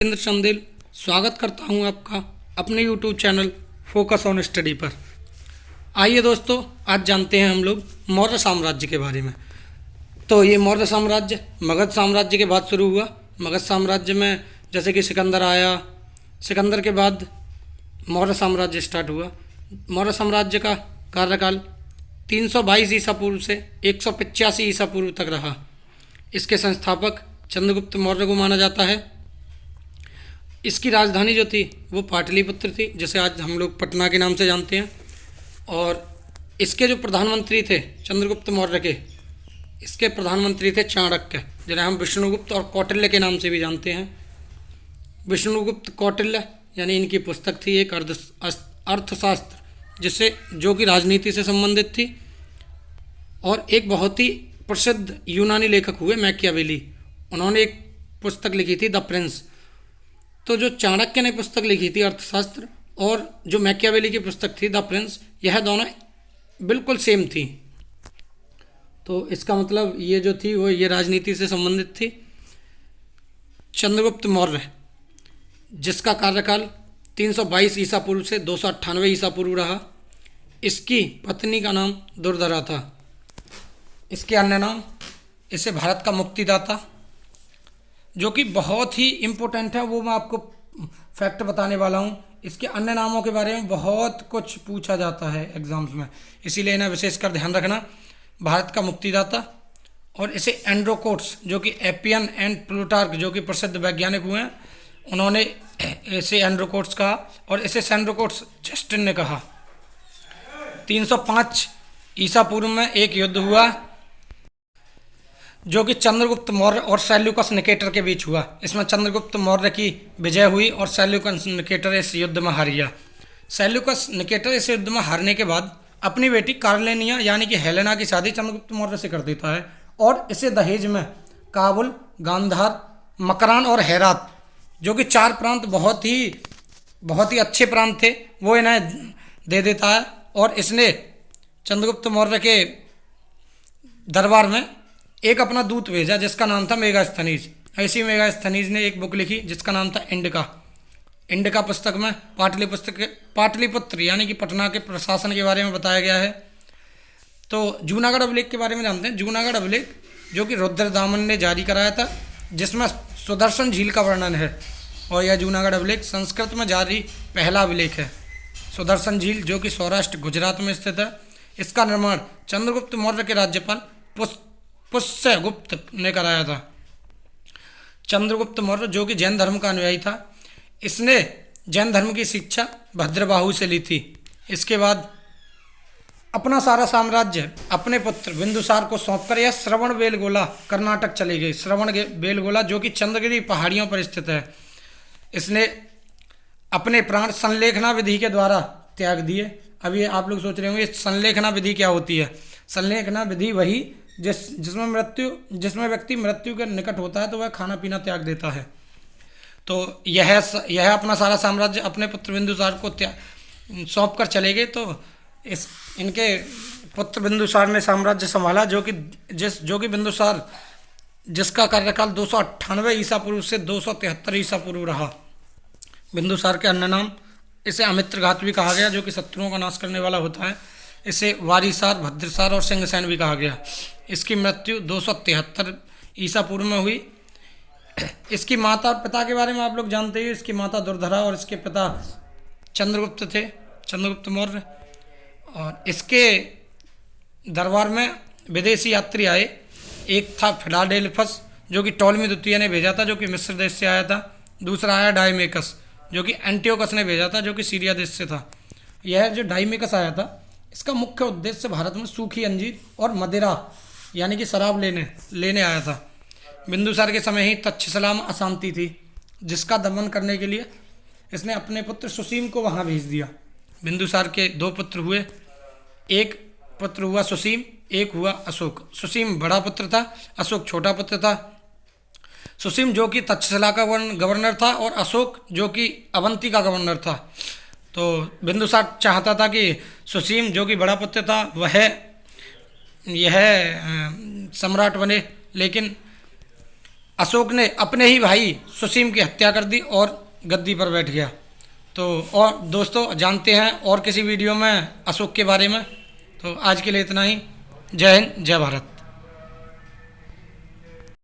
इंद्र चंदेल स्वागत करता हूं आपका अपने YouTube channel focus on study पर। आइए दोस्तों, आज जानते हैं हम लोग मौर्य साम्राज्य के बारे में। तो ये मौर्य साम्राज्य मगध साम्राज्य के बाद शुरू हुआ। मगध साम्राज्य में जैसे कि सिकंदर आया, सिकंदर के बाद मौर्य साम्राज्य स्टार्ट हुआ। मौर्य साम्राज्य का कार्यकाल 322 ईसा पूर्व से 185 ईसा पूर्व तक रहा। इसके संस्थापक चंद्रगुप्त मौर्य को माना जाता है। इसकी राजधानी जो थी वो पाटलिपुत्र थी, जिसे आज हम लोग पटना के नाम से जानते हैं। और इसके जो प्रधानमंत्री थे चंद्रगुप्त मौर्य के, इसके प्रधानमंत्री थे चाणक्य, जिन्हें हम विष्णुगुप्त और कौटिल्य के नाम से भी जानते हैं। विष्णुगुप्त कौटिल्य यानी इनकी पुस्तक थी एक अर्थशास्त्र, जिससे जो कि राजनीति से संबंधित थी। और एक बहुत ही प्रसिद्ध यूनानी लेखक हुए मैकियावेली, उन्होंने एक पुस्तक लिखी थी द प्रिंस। तो जो चाणक्य ने पुस्तक लिखी थी अर्थशास्त्र और जो मैकियावेली की पुस्तक थी द प्रिंस, यह दोनों बिल्कुल सेम थी। तो इसका मतलब ये जो थी वो ये राजनीति से संबंधित थी। चंद्रगुप्त मौर्य, जिसका कार्यकाल 322 ईसा पूर्व से 298 ईसा पूर्व रहा। इसकी पत्नी का नाम दुर्धरा था। इसके अन्य नाम, इसे भारत का मुक्तिदाता, जो कि बहुत ही इम्पोर्टेंट है, वो मैं आपको फैक्ट बताने वाला हूँ। इसके अन्य नामों के बारे में बहुत कुछ पूछा जाता है एग्जाम्स में, इसीलिए इन्हें विशेषकर ध्यान रखना। भारत का मुक्तिदाता, और इसे एंड्रोकोट्स, जो कि एपियन एंड प्लूटार्क, जो कि प्रसिद्ध वैज्ञानिक हुए हैं, उन्होंने इसे एंड्रोकोट्स कहा। और इसे सेंड्रोकोट्स जस्टिन ने कहा। 305 ईसा पूर्व में एक युद्ध हुआ, जो कि चंद्रगुप्त मौर्य और सेल्यूकस निकेटर के बीच हुआ। इसमें चंद्रगुप्त मौर्य की विजय हुई और सेल्यूकस निकेटर इस युद्ध में हार गया। सेल्यूकस निकेटर इस युद्ध में हारने के बाद अपनी बेटी कार्लेनिया यानी कि हेलेना की शादी चंद्रगुप्त मौर्य से कर देता है, और इसे दहेज में काबुल, गांधार, मकरान और हेरात, जो कि 4 प्रांत बहुत ही अच्छे प्रांत थे, वो इन्हें दे देता है। और इसने चंद्रगुप्त मौर्य के दरबार में एक अपना दूत भेजा, जिसका नाम था मेगास्थनीज। ऐसी मेगास्थनीज ने एक बुक लिखी जिसका नाम था इंडिका। इंडिका पुस्तक में पाटलिपुत्र यानी कि पटना के प्रशासन के बारे में बताया गया है। तो जूनागढ़ अभिलेख के बारे में जानते हैं। जूनागढ़ अभिलेख, जो कि रुद्रदामन ने जारी कराया था, जिसमें सुदर्शन झील का वर्णन है। और यह जूनागढ़ अभिलेख संस्कृत में जारी पहला अभिलेख है। सुदर्शन झील, जो कि सौराष्ट्र गुजरात में स्थित है, इसका निर्माण चंद्रगुप्त मौर्य के राज्यपाल पुष्यगुप्त ने कराया था। चंद्रगुप्त मौर्य, जो कि जैन धर्म का अनुयायी था, इसने जैन धर्म की शिक्षा भद्रबाहु से ली थी। इसके बाद अपना सारा साम्राज्य अपने पुत्र बिंदुसार को सौंपकर यह श्रवणबेलगोला कर्नाटक चले गए। श्रवणबेलगोला, जो कि चंद्रगिरी पहाड़ियों पर स्थित है, इसने अपने प्राण संलेखना विधि के द्वारा त्याग दिए। अभी आप लोग सोच रहे होंगे संलेखना विधि क्या होती है। संलेखना विधि वही जिसमें व्यक्ति मृत्यु के निकट होता है तो वह खाना पीना त्याग देता है। तो यह अपना सारा साम्राज्य अपने पुत्र बिंदुसार को सौंप कर चले गए। तो इनके पुत्र बिंदुसार ने साम्राज्य संभाला, जो कि बिंदुसार, जिसका कार्यकाल 298 ईसा पूर्व से 273 ईसा पूर्व रहा। बिंदुसार के अन्य नाम, इसे अमित्रघात भी कहा गया, जो कि शत्रुओं का नाश करने वाला होता है। इसे वारिसार, भद्रसार और सिंहसेन भी कहा गया। इसकी मृत्यु 273 ईसा पूर्व में हुई। इसकी माता और पिता के बारे में आप लोग जानते हैं। इसकी माता दुर्धरा और इसके पिता चंद्रगुप्त थे, चंद्रगुप्त मौर्य। और इसके दरबार में विदेशी यात्री आए। एक था फिलाडेल्फस, जो कि टॉलमी द्वितीय ने भेजा था, जो कि मिस्र देश से आया था। दूसरा आया डायमेकस, जो कि एंटियोकस ने भेजा था, जो कि सीरिया देश से था। यह जो डायमेकस आया था, इसका मुख्य उद्देश्य भारत में सूखी अंजीर और मदिरा यानी कि शराब लेने आया था। बिंदुसार के समय ही तक्षशिला में अशांति थी, जिसका दमन करने के लिए इसने अपने पुत्र सुसीम को वहां भेज दिया। बिंदुसार के 2 पुत्र हुए। एक पुत्र हुआ सुसीम, एक हुआ अशोक। सुसीम बड़ा पुत्र था, अशोक छोटा पुत्र था। सुसीम, जो कि तक्षशिला का गवर्नर था, और अशोक, जो कि अवंती का गवर्नर था। तो बिंदुसार चाहता था कि सुसीम, जो कि बड़ा पुत्र था, वह यह सम्राट बने, लेकिन अशोक ने अपने ही भाई सुसीम की हत्या कर दी और गद्दी पर बैठ गया। तो और दोस्तों जानते हैं और किसी वीडियो में अशोक के बारे में। तो आज के लिए इतना ही। जय हिंद, जय भारत।